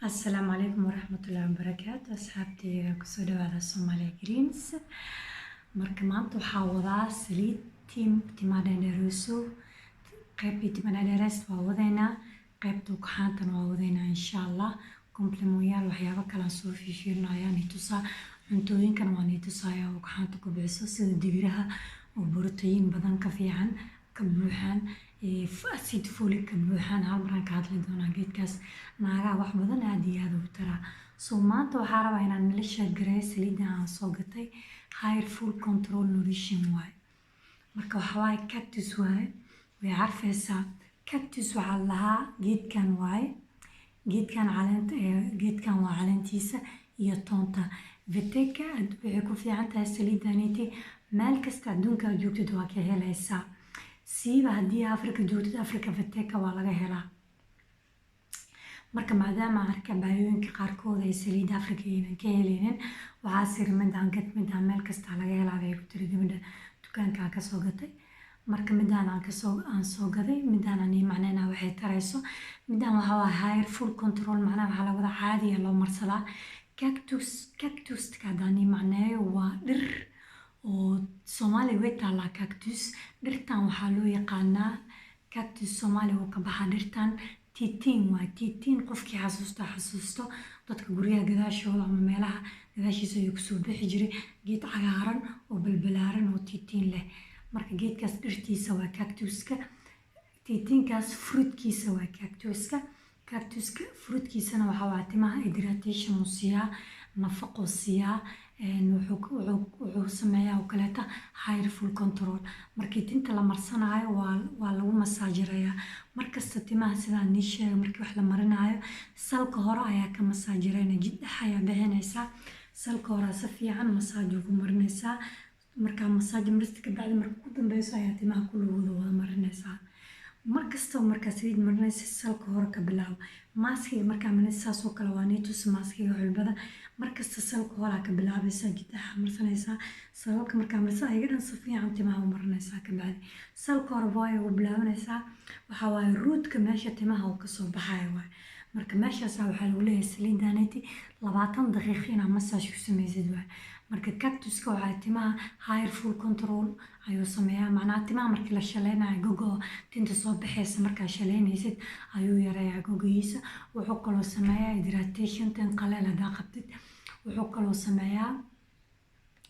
السلام عليكم ورحمة الله وبركاته أصحابتي kusoo dhawaada Soomaaliya Greens marka maanta waxaa wadaa saliid timadheereeso qaybtii timadheerees waa wadaynaa qaybta ugxaantana waa wadaynaa insha Allah komplimoyaal waxyaabo kala soo fiirinayaa nitusa cuntooyinkan waa nitusaya ugxaanta ku bixiso sida digiraha oo borotiin badan ka fiican ka buuxaan acid folic ka buuxaan hal maraan ka hadli doonaa geedkaas naagaha wax badan aad iyo aad u tara soo maanta waxaa rabaa inaan nala sheegareeyo saliidda aan soo gatay hair full control nutrition waaye marka waxa waaye cactus waaye way carfaysaa cactus waxaa lahaa geedkan waaye geedkan waa caleentiisa iyo toonta veteka waxay ku fiican tahay saliiddaniti meel kasta adduunka aad joogtid waa ka helaysaa siiba haddii Afrika joogtid Afrika veteka waa laga helaa marka maadaama arka baayooyinka qaarkood ay saliid Afrika aynan ka heleynin waxaa siri midaan meel kasta laga helaa bay ku tiri gabadha dukaanka ka soo gatay marka midaan aan soo gaday midaan aan macnaheena waxay tarayso midaan waxa waa hair full control macnaha waxa la wada caadi loo marsadaa cactus kadani macnaheeyo waa dhir oo Soomaali way taala cactus dhirtan waxaa loo yaqaanaa cactus Soomaali oo ka baxa dhirtan titiin waa titiin qofkii xasuusto dadka guryaha gadaashooda ama meelaha gadaashiisa ay ku soo bixi jiray geed cagaaran oo balbalaaran oo titiin leh marka geedkaas dhirtiisa waa cactuska tiitiinkaas fruitkiisa waa cactuska fruitkiisana waxa waa timaha hydration uu siiyaa nafaqo siiyaa wuxuu sameeyaa oo kaleeta hair full control markii tinta la marsanayo waa lagu masaajirayaa markasta timaha sidaan nii sheegay markii wax la marinayo salka hore ayaa ka masaajirayna jiddaha ayaa bixinaysaa salka hore si fiican masaaj ugu marinaysaa markaa masaaj marista ka bacdi marka ku dambeyso ayaa timaha kulligooda wada marinaysaa markasta markaa saliid marinaysa salka hore ka bilaabo maaskiga markaa marinaysa saas oo kale waa nitus maaskiga xulbada markasta salka hore ka bilaabaysaa jiddaha marsanaysaa salka markaa marisa ayaga dhan si fiican timaha u marinaysaa ka bacdi salka hore waa ugu bilaabanaysaa waxa waaye rootka meesha timaha uu kasoo baxayo waaye marka meeshaas waxaa lagu leeyahay saliiddaniti 20 daqiiqo inaad masaaj ku samaysid waaye marka cactuska waxaa timaha hair full control ayuu sameeyaa macnaha timaha markii la shaleynayo gogo tinta soo baxaysa markaa shaleynaysid ayuu yareeyaa gogoyiisa wuxuu kaloo sameeyaa hydration tin qaleel hadaa qabtid wuxuu kaloo sameeyaa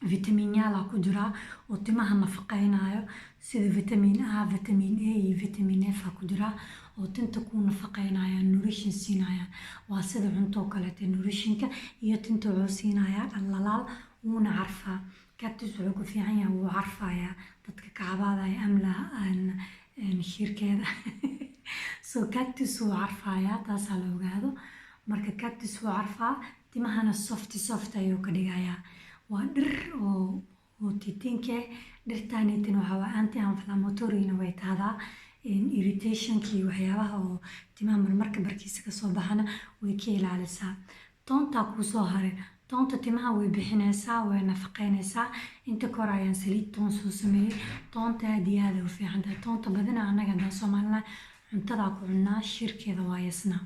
fitamiinyaal ku jira oo timaha nafaqeynayo sida vitamin A, vitamin A iyo vitamin F ku jira oo tinta ku nafaqeynaya nutrition siinaya waa sida cunto kale nutritionka iyo tinta wuxuu siinaya dhalaal wuuna carfaa cactus wuxuu ku fiican yahay wuu carfayaa dadka kacbaadaya amlaha shirkeeda so cactus wuu carfayaa taasaa la ogaado marka cactus wuu carfaa timahana soft ayuu ka dhigayaa waa dhir oo tiitiinka dhirtaanitin waxa waa anti inflammatory way tahdaa irritationkii waxyaabaha oo timaha marmarka barkiisa kasoo baxana way ka ilaalisaa toonta ku soo haray toonta timaha way bixinaysaa way nafaqeynaysaa inta kor ayaan saliid toon soo sameeyay toonta aad iyo aad u fiican tahay toonta badana anaga hadaan Soomaalina cuntada ku cunaa shirkeeda waa yasnaa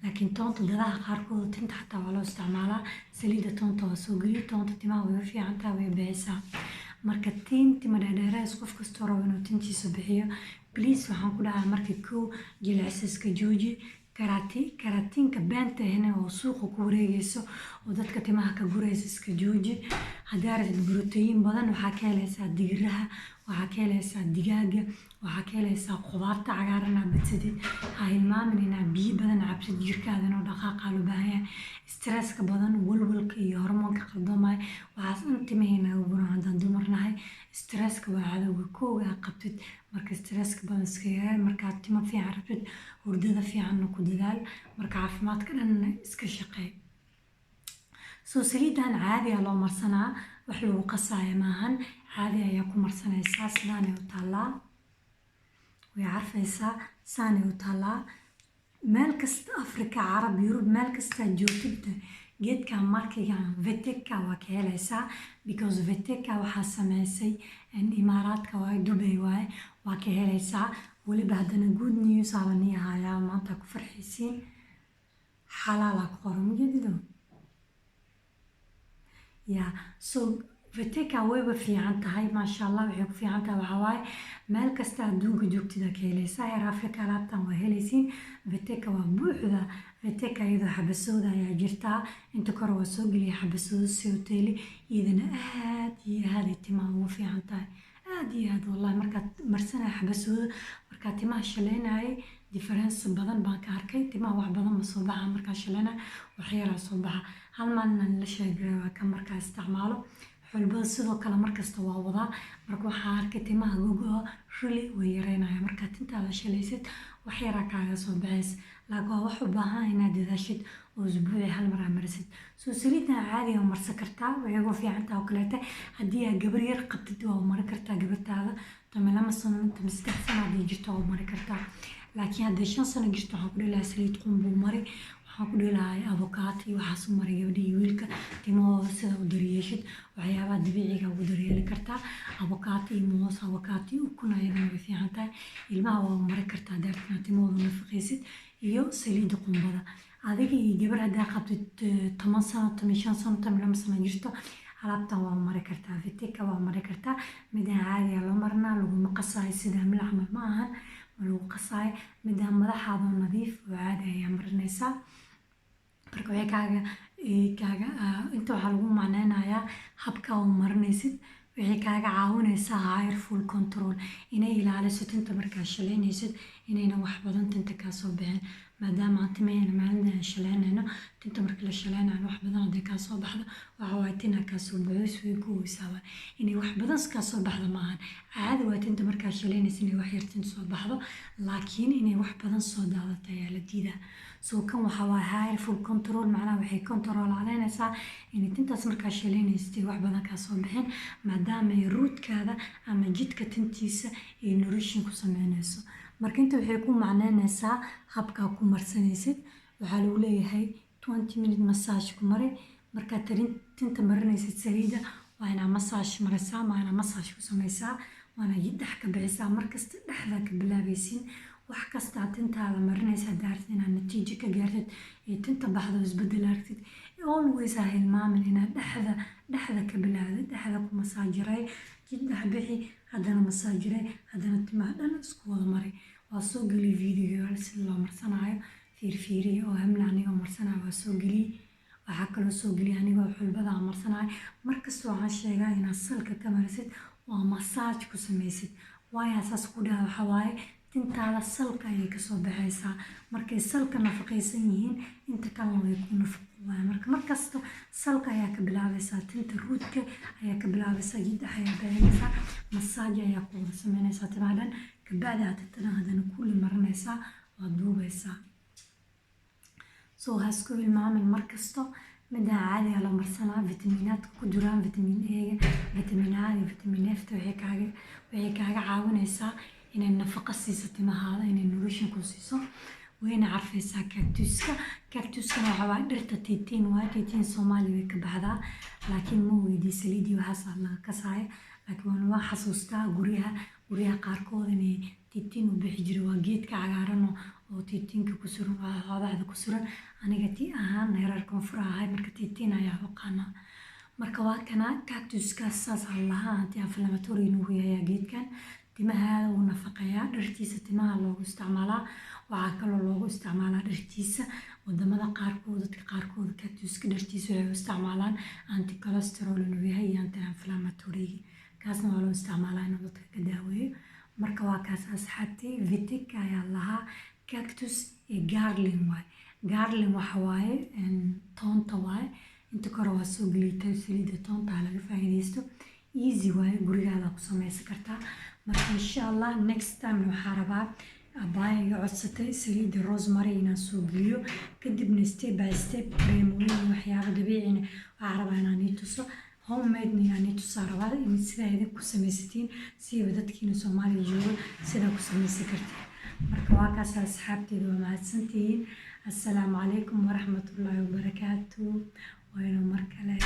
laakiin toonta dadaha qaarkood tinta xataa waa loo isticmaalaa saliidda toonta waa soo geliyo toonta timaha way fiican tahay way bixisaa marka timadheerees qof kastoo rabo inuu tintiisa bixiyo please waxaan ku dhahaa markii kow jilcisiska jooji karatiinka beenta ahna oo suuqa ku wareegayso oo dadka timaha ka guraysa iska jooji haddii aad borotiin badan waxaa ka helaysaa digiraha waxaa ka helaysaa digaaga waxaa ka helaysaa khudaarta cagaaran aad badsadid ha hilmaamin inaad biyo badan cabsid jirkaadana oo dhaqaaqa loo baahan yahay stresska badan walwalka iyo hormoonka qaldoomaya waxaas dhan timaheena ugu guran haddaan dumarnahay stresska waa cadowga kooga aad qabtid marka stresska badan iska yareey markaad timo fiican rabtid hurdada fiicanna ku dadaal marka caafimaadka dhanna iska shaqeey soo saliiddan caadi loo marsanaa wax lagu qasaayo maahan caadi ayaa ku marsanaysaa sidaanay u taallaa way carfaysaa saanay u taallaa meel kasta Afrika Carab Yurub meel kasta joogtid geedkan markigan veteka waa ka helaysaa because veteka waxaa sameysay imaaraadka waa Dubai waaye waa ka helaysaa weliba haddana good news aa la niyahayaa maanta ku farxaysiin xalaala ku qoran mujadido ya so Viteka wayba fiican tahay maasha Allah waxay ku fiican tahay waxaa waaye meel kasta adduunka joogtida ka helaysaa heer Afrika alaabtan waa helaysiin Viteka waa buuxda Viteka iyadoo xabasooda ayaa jirtaa inta kore waa soo geliya xabasooda si hoteeli iyadana aad iyo aad ay timaha ugu fiican tahay aad iyo aad wallahi markaad marsanaya xabasooda markaad timaha shaleynayay difference badan baan ka arkay timaha wax badan ma soo baxa markaa shaleynaya wax yaraa soo baxa hal maalin la sheegay waa ka markaa isticmaalo xulbada sidoo kale markasta waa wadaa marka waxaa arkay timaha gogo really way yareynaya markaa tintaada shalaysid wax yaraa kaaga soo baxays laakiin waa wax u baahan inaad dadaashid oo usbuuci hal mar marisid soo saliidna caadi ah marsan kartaa way ugu fiican tahay oo kaleete haddii aad gabar yar qabtid waa mari kartaa gabartaada tama lama sano tama 3 sano haddii jirto waa mari kartaa laakiin haddii 5 sano jirto waxaan ku dhihi lahaa saliid qumbu mari waxaan ku dhihi lahaa avocado iyo waxaas u mari gabadha iyo wiilka timahooda sida u daryeeshid waxyaabaha dabiiciga ugu daryeeli kartaa avocado iyo moos avocado iyo ukun ayadana way fiican tahay ilmaha waa mari kartaa daartana timahooda nafaqaysid iyo saliidda qumbada adiga iyo gabar haddaa qabtid 10 sano 15 sano 12 sano jirto alaabtan waa mari kartaa Viteka waa mari kartaa midaan caadi ah loo marnaa laguma qasaayo sida mil camal ma ahan ma lagu qasaayo midaan madaxaada nadiif oo caadi ayaa marinaysaa marka waxay kaaga inta waxaa lagu macnaynayaa habka oo marinaysid waxay kaaga caawinaysaa hair full control inay ilaaliso tinta markaa shaleynaysid inayna wax badan tinta kaa soo bixin maadaama aan timaheena maalinta aan shaleynayno tinta marka la shaleynayo wax badan hadday kaa soo baxdo waxa waaye tina kaa soo baxays way ku weysaaba inay wax badan kaa soo baxdo maahan caadi waa tinta markaa shaleynaysa inay wax yar tinta soo baxdo laakiin inay wax badan soo daadato ayaa la diidaa soo kan waxa waaye hair full control macnaha waxay control caleynaysaa inay tintaas markaa shaleynaysid wax badan kaa soo bixin maadaama ay ruudkaada ama jidka tintiisa ay nourishing ku sameynayso marka inta waxay ku macneynaysaa habkaa ku marsanaysid waxaa lagu leeyahay 20 minute massage ku mari markaa tinta marinaysid saliida waa inaa massage marisaa waa inaa massage ku samaysaa waana dhex ka bixisaa markasta dhexda ka bilaabaysiin wax kasta tintaada marinaysa daartid inaad natiijo ka gaartid ee tinta baxdo isbedel aragtid always ha hilmaamin inaad dhexda ka bilaawdid dhexda ku masaajiray jid dhex bixi haddana masaajiray haddana timaha dhan isku wada mari waa soo geli video sida loo marsanayo fiirfiiriya oo hamla anigoo marsanayo waa soo geli waxaa kaloo soo geli anigoo xulbada marsanayo markasta waxaan sheegaa inaad salka ka marisid waa massage ku samaysid waayo asaas ku dhaha waxa waaye tintaada salka ayay kasoo baxaysaa markay salka nafaqaysan yihiin inta kalena way ku nafaqoobaan marka markasta salka ayaa ka bilaabaysaa tinta ruudka ayaa ka bilaabaysaa jiddax ayaa bixinaysaa massage ayaa ku wada sameynaysaa timaha dhan kabacdi aad tintana haddana kulli marinaysaa waad duubaysaa soo hasku hilmaamin markasto midaan caadi ah la marsanaa fitamiinaadka ku jiraan vitamin A vitamin A iyo vitamin F waxay kaaga caawinaysaa inay nafaqo siiso timahaada inay nourishing ku siiso wayna carfaysaa cactuskana waxaa waaye dhirta tiitiin waaye tiitiin Soomaali way ka baxdaa laakiin ma weydii saliidii waxaas laga kasaayo laakiin waan xasuustaa guryaha qaarkood inay tiitiin u bixi jiray waa geedka cagaaran oo tiitiinka ku suran xoolaha ku suran aniga tii ahaan heerar koonfur ahay marka tiitiin ayaa aqaanaa marka waa kana cactuska saas allaha anti inflammatory inuu yahay geedkan timaha uu nafaqeeyaa dhirtiisa timaha loogu isticmaalaa waxaa kaloo loogu isticmaalaa dhirtiisa wadamada qaarkood dadka qaarkood cactuska dhirtiisa waxay u isticmaalaan anti cholesterol inuu yahay iyo anti inflammatory kaasna waa loo isticmaalaa inuu dadka ka daaweeyo marka waa kaas asxaabtii Viteka ayaa lahaa cactus iyo garlic waaye garlic waxa waaye toonta waaye inta kore waa soo gelitay saliidda toonta laga faa'iidaysto easy waaye gurigaada ku samaysan kartaa marka insha Allah next time waxaa rabaa abaya iga codsatay saliidda rosemary inaan soo geliyo kadibna step by step creamooyin waxyaabo dabiicina waxaa rabaa inaan ii tuso homemade inaan ii tusaa rabaa in sidaa idin ku samaysatiin siiba dadkiina Soomaaliya jooga sidaa ku samaysan kartiin marka waa kaas asxaabteeda waa mahadsantihiin assalaamu calaykum waraxmatullaahi wabarakaatuh wayna mar kale